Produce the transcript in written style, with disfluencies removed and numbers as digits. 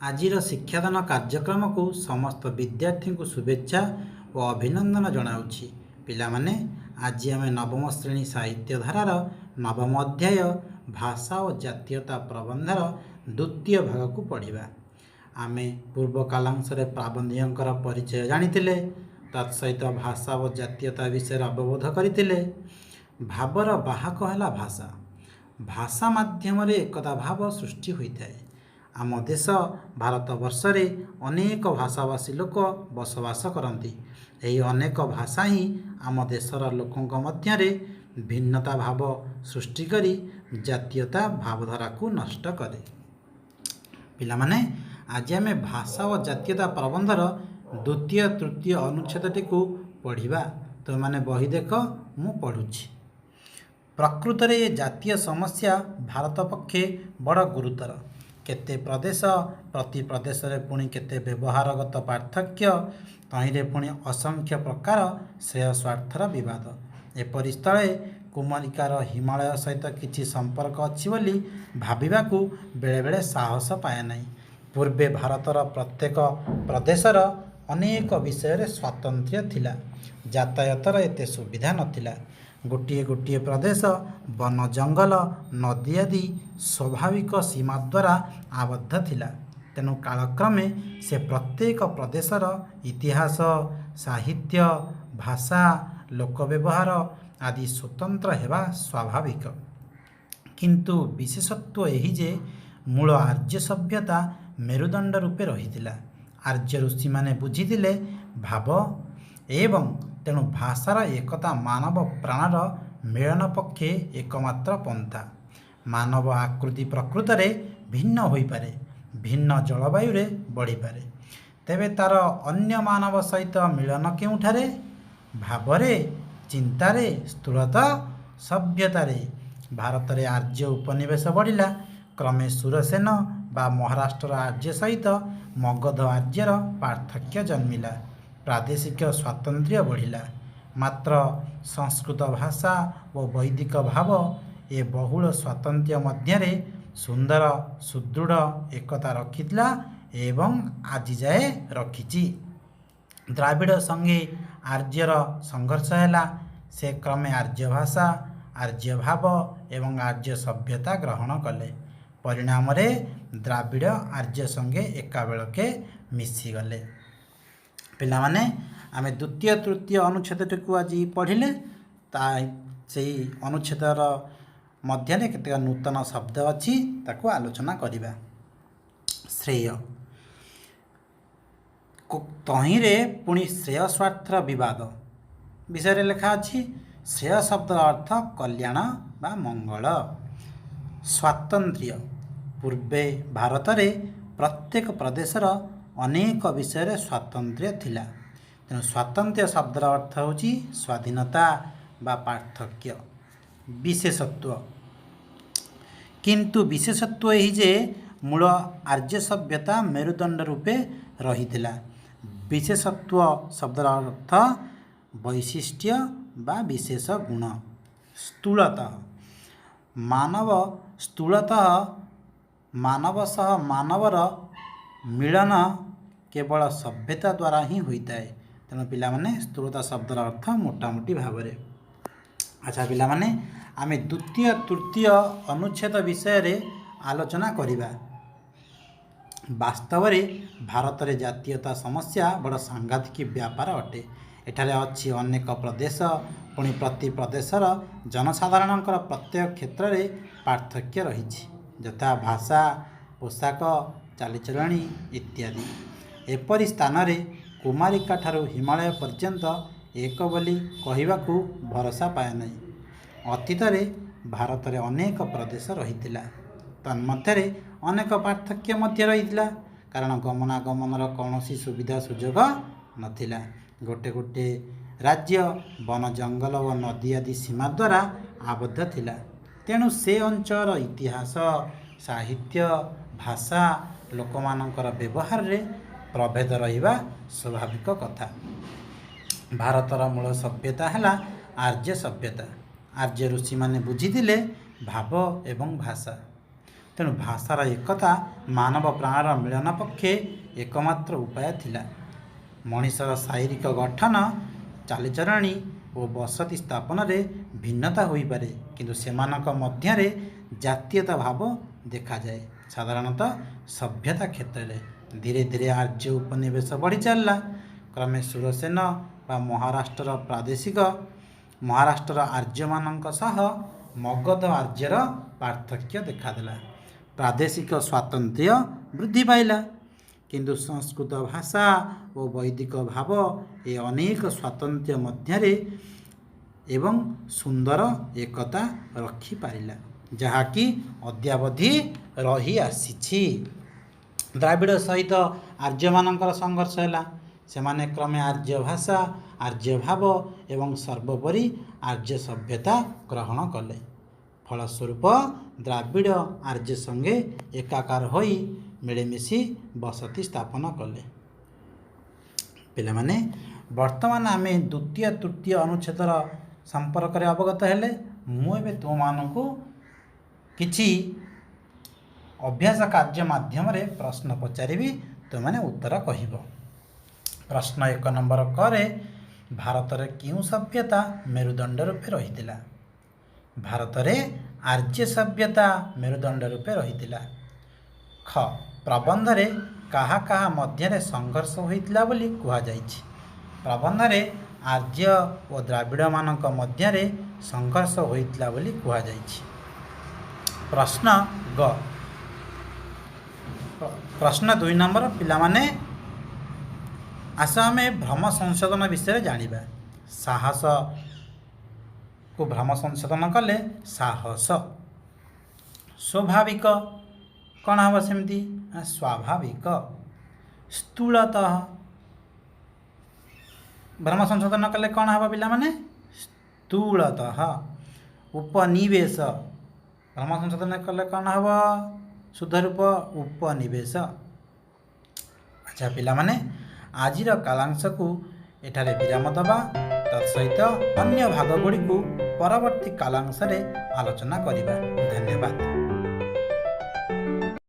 ଆଜିର ଶିକ୍ଷାଦାନ କାର୍ଯ୍ୟକ୍ରମକୁ ସମସ୍ତ ବିଦ୍ୟାର୍ଥୀଙ୍କୁ ଶୁଭେଚ୍ଛା ଓ ଅଭିନନ୍ଦନ ଜଣାଉଛି। ପିଲାମାନେ, ଆଜି ଆମେ ନବମ ଶ୍ରେଣୀ ସାହିତ୍ୟ ଧାରାର ନବମ ଅଧ୍ୟାୟ ଭାଷା ଓ ଜାତୀୟତା ପ୍ରବନ୍ଧର ଦ୍ୱିତୀୟ ଭାଗକୁ ପଢ଼ିବା। ଆମେ ପୂର୍ବ କାଲାଂଶରେ ପ୍ରାବନ୍ଧିକଙ୍କର ପରିଚୟ ଜାଣିଥିଲେ, ତତ୍ସହିତ ଭାଷା ଓ ଜାତୀୟତା ବିଷୟରେ ଅବବୋଧ କରିଥିଲେ। ଭାବର ବାହକ ହେଲା ଭାଷା। ଭାଷା ମାଧ୍ୟମରେ ଏକତା ଭାବ ସୃଷ୍ଟି ହୋଇଥାଏ। ଆମ ଦେଶ ଭାରତବର୍ଷରେ ଅନେକ ଭାଷାଭାଷୀ ଲୋକ ବସବାସ କରନ୍ତି। ଏହି ଅନେକ ଭାଷା ହିଁ ଆମ ଦେଶର ଲୋକଙ୍କ ମଧ୍ୟରେ ଭିନ୍ନତା ଭାବ ସୃଷ୍ଟି କରି ଜାତୀୟତା ଭାବଧାରାକୁ ନଷ୍ଟ କରେ। ପିଲାମାନେ, ଆଜି ଆମେ ଭାଷା ଓ ଜାତୀୟତା ପ୍ରବନ୍ଧର ଦ୍ୱିତୀୟ ତୃତୀୟ ଅନୁଚ୍ଛେଦଟିକୁ ପଢ଼ିବା। ତୁମେମାନେ ବହି ଦେଖ, ମୁଁ ପଢ଼ୁଛି। ପ୍ରକୃତରେ ଏ ଜାତୀୟ ସମସ୍ୟା ଭାରତ ପକ୍ଷେ ବଡ଼ ଗୁରୁତର। କେତେ ପ୍ରଦେଶ, ପ୍ରତି ପ୍ରଦେଶରେ ପୁଣି କେତେ ବ୍ୟବହାରଗତ ପାର୍ଥକ୍ୟ, ତହିଁରେ ପୁଣି ଅସଂଖ୍ୟ ପ୍ରକାର ଶ୍ରେୟ ସ୍ୱାର୍ଥର ବିବାଦ। ଏପରି ସ୍ଥଳେ କୁମାରିକାର ହିମାଳୟ ସହିତ କିଛି ସମ୍ପର୍କ ଅଛି ବୋଲି ଭାବିବାକୁ ବେଳେବେଳେ ସାହସ ପାଏ ନାହିଁ। ପୂର୍ବେ ଭାରତର ପ୍ରତ୍ୟେକ ପ୍ରଦେଶର ଅନେକ ବିଷୟରେ ସ୍ୱାତନ୍ତ୍ର୍ୟ ଥିଲା। ଯାତାୟାତର ଏତେ ସୁବିଧା ନଥିଲା। ଗୋଟିଏ ଗୋଟିଏ ପ୍ରଦେଶ ବନ ଜଙ୍ଗଲ ନଦୀ ଆଦି ସ୍ୱାଭାବିକ ସୀମା ଦ୍ୱାରା ଆବଦ୍ଧ ଥିଲା। ତେଣୁ କାଳକ୍ରମେ ସେ ପ୍ରତ୍ୟେକ ପ୍ରଦେଶର ଇତିହାସ, ସାହିତ୍ୟ, ଭାଷା, ଲୋକ ବ୍ୟବହାର ଆଦି ସ୍ୱତନ୍ତ୍ର ହେବା ସ୍ୱାଭାବିକ। କିନ୍ତୁ ବିଶେଷତ୍ୱ ଏହି ଯେ ମୂଳ ଆର୍ଯ୍ୟ ସଭ୍ୟତା ମେରୁଦଣ୍ଡ ରୂପେ ରହିଥିଲା। ଆର୍ଯ୍ୟ ଋଷିମାନେ ବୁଝିଥିଲେ ଭାବ ଏବଂ ତେଣୁ ଭାଷାର ଏକତା ମାନବ ପ୍ରାଣର ମିଳନ ପକ୍ଷେ ଏକମାତ୍ର ପନ୍ଥା। ମାନବ ଆକୃତି ପ୍ରକୃତରେ ଭିନ୍ନ ହୋଇପାରେ, ଭିନ୍ନ ଜଳବାୟୁରେ ବଢ଼ିପାରେ। ତେବେ ତାର ଅନ୍ୟ ମାନବ ସହିତ ମିଳନ କେଉଁଠାରେ? ଭାବରେ, ଚିନ୍ତାରେ, ସ୍ଥୂଳତଃ ସଭ୍ୟତାରେ। ଭାରତରେ ଆର୍ଯ୍ୟ ଉପନିବେଶ ବଢ଼ିଲା। କ୍ରମେ ସୁରସେନ ବା ମହାରାଷ୍ଟ୍ରର ଆର୍ଯ୍ୟ ସହିତ ମଗଧ ଆର୍ଯ୍ୟର ପାର୍ଥକ୍ୟ ଜନ୍ମିଲା। ପ୍ରାଦେଶିକ ସ୍ୱାତନ୍ତ୍ର୍ୟ ବଢ଼ିଲା। ମାତ୍ର ସଂସ୍କୃତ ଭାଷା ଓ ବୈଦିକ ଭାବ ଏ ବହୁଳ ସ୍ୱାତନ୍ତ୍ର୍ୟ ମଧ୍ୟରେ ସୁନ୍ଦର ସୁଦୃଢ଼ ଏକତା ରଖିଥିଲା ଏବଂ ଆଜିଯାଏ ରଖିଛି। ଦ୍ରାବିଡ଼ ସଙ୍ଗେ ଆର୍ଯ୍ୟର ସଂଘର୍ଷ ହେଲା। ସେ କ୍ରମେ ଆର୍ଯ୍ୟ ଭାଷା, ଆର୍ଯ୍ୟ ଭାବ ଏବଂ ଆର୍ଯ୍ୟ ସଭ୍ୟତା ଗ୍ରହଣ କଲେ। ପରିଣାମରେ ଦ୍ରାବିଡ଼ ଆର୍ଯ୍ୟ ସଙ୍ଗେ ଏକାବେଳକେ ମିଶିଗଲେ। ପିଲାମାନେ, ଆମେ ଦ୍ୱିତୀୟ ତୃତୀୟ ଅନୁଚ୍ଛେଦଟିକୁ ଆଜି ପଢ଼ିଲେ। ସେହି ଅନୁଚ୍ଛେଦର ମଧ୍ୟରେ କେତେକ ନୂତନ ଶବ୍ଦ ଅଛି, ତାକୁ ଆଲୋଚନା କରିବା। ଶ୍ରେୟ, ତହିଁରେ ପୁଣି ଶ୍ରେୟ ସ୍ୱାର୍ଥର ବିବାଦ ବିଷୟରେ ଲେଖା ଅଛି। ଶ୍ରେୟ ଶବ୍ଦର ଅର୍ଥ କଲ୍ୟାଣ ବା ମଙ୍ଗଳ। ସ୍ୱାତନ୍ତ୍ର୍ୟ, ପୂର୍ବେ ଭାରତରେ ପ୍ରତ୍ୟେକ ପ୍ରଦେଶର ଅନେକ ବିଷୟରେ ସ୍ୱାତନ୍ତ୍ର୍ୟ ଥିଲା। ତେଣୁ ସ୍ୱାତନ୍ତ୍ର୍ୟ ଶବ୍ଦର ଅର୍ଥ ହେଉଛି ସ୍ୱାଧୀନତା ବା ପାର୍ଥକ୍ୟ। ବିଶେଷତ୍ୱ, କିନ୍ତୁ ବିଶେଷତ୍ୱ ଏହି ଯେ ମୂଳ ଆର୍ଯ୍ୟ ସଭ୍ୟତା ମେରୁଦଣ୍ଡ ରୂପେ ରହିଥିଲା। ବିଶେଷତ୍ୱ ଶବ୍ଦର ଅର୍ଥ ବୈଶିଷ୍ଟ୍ୟ ବା ବିଶେଷ ଗୁଣ। ସ୍ଥୂଳତଃ, ମାନବ ସହ ମାନବର ମିଳନ କେବଳ ସଭ୍ୟତା ଦ୍ୱାରା ହିଁ ହୋଇଥାଏ। ତେଣୁ ପିଲାମାନେ, ସ୍ଥୂଳତା ଶବ୍ଦର ଅର୍ଥ ମୋଟାମୋଟି ଭାବରେ। ଆଚ୍ଛା ପିଲାମାନେ, ଆମେ ଦ୍ୱିତୀୟ ତୃତୀୟ ଅନୁଚ୍ଛେଦ ବିଷୟରେ ଆଲୋଚନା କରିବା। ବାସ୍ତବରେ ଭାରତରେ ଜାତୀୟତା ସମସ୍ୟା ବଡ଼ ସାଂଘାତିକ ବ୍ୟାପାର ଅଟେ। ଏଠାରେ ଅଛି ଅନେକ ପ୍ରଦେଶ, ପୁଣି ପ୍ରତି ପ୍ରଦେଶର ଜନସାଧାରଣଙ୍କର ପ୍ରତ୍ୟେକ କ୍ଷେତ୍ରରେ ପାର୍ଥକ୍ୟ ରହିଛି, ଯଥା ଭାଷା, ପୋଷାକ, ଚାଲିଚଳଣି ଇତ୍ୟାଦି। ଏପରି ସ୍ଥାନରେ କୁମାରିକା ଠାରୁ ହିମାଳୟ ପର୍ଯ୍ୟନ୍ତ ଏକ ବୋଲି କହିବାକୁ ଭରସା ପାଏ ନାହିଁ। ଅତୀତରେ ଭାରତରେ ଅନେକ ପ୍ରଦେଶ ରହିଥିଲା। ତନ୍ମଧ୍ୟରେ ଅନେକ ପାର୍ଥକ୍ୟ ମଧ୍ୟ ରହିଥିଲା, କାରଣ ଗମନାଗମନର କୌଣସି ସୁବିଧା ସୁଯୋଗ ନଥିଲା। ଗୋଟେ ଗୋଟେ ରାଜ୍ୟ ବନ ଜଙ୍ଗଲ ଓ ନଦୀ ଆଦି ସୀମା ଦ୍ୱାରା ଆବଦ୍ଧ ଥିଲା। ତେଣୁ ସେ ଅଞ୍ଚଳର ଇତିହାସ, ସାହିତ୍ୟ, ଭାଷା, ଲୋକମାନଙ୍କର ବ୍ୟବହାରରେ ପ୍ରଭେଦ ରହିବା ସ୍ୱାଭାବିକ କଥା। ଭାରତର ମୂଳ ସଭ୍ୟତା ହେଲା ଆର୍ଯ୍ୟ ସଭ୍ୟତା। ଆର୍ଯ୍ୟ ଋଷିମାନେ ବୁଝିଥିଲେ ଭାବ ଏବଂ ଭାଷା। ତେଣୁ ଭାଷାର ଏକତା ମାନବ ପ୍ରାଣର ମିଳନ ପକ୍ଷେ ଏକମାତ୍ର ଉପାୟ ଥିଲା। ମଣିଷର ଶାରୀରିକ ଗଠନ, ଚାଲିଚଳଣି ଓ ବସତି ସ୍ଥାପନରେ ଭିନ୍ନତା ହୋଇପାରେ, କିନ୍ତୁ ସେମାନଙ୍କ ମଧ୍ୟରେ ଜାତୀୟତା ଭାବ ଦେଖାଯାଏ। ସାଧାରଣତଃ ସଭ୍ୟତା କ୍ଷେତ୍ରରେ ଧୀରେ ଧୀରେ ଆର୍ଯ୍ୟ ଉପନିବେଶ ବଢ଼ି ଚାଲିଲା। କ୍ରମେ ଶୂରସେନ ବା ମହାରାଷ୍ଟ୍ରର ଆର୍ଯ୍ୟମାନଙ୍କ ସହ ମଗଧ ଆର୍ଯ୍ୟର ପାର୍ଥକ୍ୟ ଦେଖାଦେଲା। ପ୍ରାଦେଶିକ ସ୍ୱାତନ୍ତ୍ର୍ୟ ବୃଦ୍ଧି ପାଇଲା, କିନ୍ତୁ ସଂସ୍କୃତ ଭାଷା ଓ ବୈଦିକ ଭାବ ଏ ଅନେକ ସ୍ୱାତନ୍ତ୍ର୍ୟ ମଧ୍ୟରେ ଏବଂ ସୁନ୍ଦର ଏକତା ରଖିପାରିଲା, ଯାହାକି ଅଦ୍ୟାବଧି ରହିଆସିଛି। ଦ୍ରାବିଡ଼ ସହିତ ଆର୍ଯ୍ୟମାନଙ୍କର ସଂଘର୍ଷ ହେଲା। ସେମାନେ କ୍ରମେ ଆର୍ଯ୍ୟ ଭାଷା, ଆର୍ଯ୍ୟ ଭାବ ଏବଂ ସର୍ବୋପରି ଆର୍ଯ୍ୟ ସଭ୍ୟତା ଗ୍ରହଣ କଲେ। ଫଳସ୍ୱରୂପ ଦ୍ରାବିଡ଼ ଆର୍ଯ୍ୟ ସଙ୍ଗେ ଏକାକାର ହୋଇ ମିଳିମିଶି ବସତି ସ୍ଥାପନ କଲେ। ପିଲାମାନେ, ବର୍ତ୍ତମାନ ଆମେ ଦ୍ୱିତୀୟ ତୃତୀୟ ଅନୁଚ୍ଛେଦର ସମ୍ପର୍କରେ ଅବଗତ ହେଲେ। ମୁଁ ଏବେ ତୁମମାନଙ୍କୁ କିଛି ଅଭ୍ୟାସ କାର୍ଯ୍ୟ ମାଧ୍ୟମରେ ପ୍ରଶ୍ନ ପଚାରିବି, ତୁମମାନେ ଉତ୍ତର କହିବ। ପ୍ରଶ୍ନ 1 ନମ୍ବର କରେ, ଭାରତରେ କେଉଁ ସଭ୍ୟତା ମେରୁଦଣ୍ଡ ରୂପେ ରହିଥିଲା? ଭାରତରେ ଆର୍ଯ୍ୟ ସଭ୍ୟତା ମେରୁଦଣ୍ଡ ରୂପେ ରହିଥିଲା। ଖ, ପ୍ରବନ୍ଧରେ କାହା କାହା ମଧ୍ୟରେ ସଂଘର୍ଷ ହୋଇଥିଲା ବୋଲି କୁହାଯାଇଛି? ପ୍ରବନ୍ଧରେ ଆର୍ଯ୍ୟ ଓ ଦ୍ରାବିଡ଼ମାନଙ୍କ ମଧ୍ୟରେ ସଂଘର୍ଷ ହୋଇଥିଲା ବୋଲି କୁହାଯାଇଛି। ପ୍ରଶ୍ନ ଗ, ପ୍ରଶ୍ନ 2 ନମ୍ବର, ପିଲାମାନେ ଆସ ଆମେ ଭ୍ରମ ସଂଶୋଧନ ବିଷୟରେ ଜାଣିବା। ସାହସକୁ ଭ୍ରମ ସଂଶୋଧନ କଲେ ସାହସ। ସ୍ୱାଭାବିକ କ'ଣ ହେବ ସେମିତି? ସ୍ୱାଭାବିକ। ସ୍ଥୂଳତଃ ଭ୍ରମ ସଂଶୋଧନ କଲେ କ'ଣ ହେବ ପିଲାମାନେ? ସ୍ଥୂଳତଃ। ଉପନିବେଶ ଭ୍ରମ ସଂଶୋଧନ କଲେ କ'ଣ ହେବ? ଶୁଦ୍ଧ ରୂପ ଉପନିବେଶ। ଆଚ୍ଛା ପିଲାମାନେ, ଆଜିର କାଳାଂଶକୁ ଏଠାରେ ବିରାମ ଦେବା। ତତ୍ସହିତ ଅନ୍ୟ ଭାଗ ଗୁଡ଼ିକୁ ପରବର୍ତ୍ତୀ କାଳାଂଶରେ ଆଲୋଚନା କରିବା। ଧନ୍ୟବାଦ।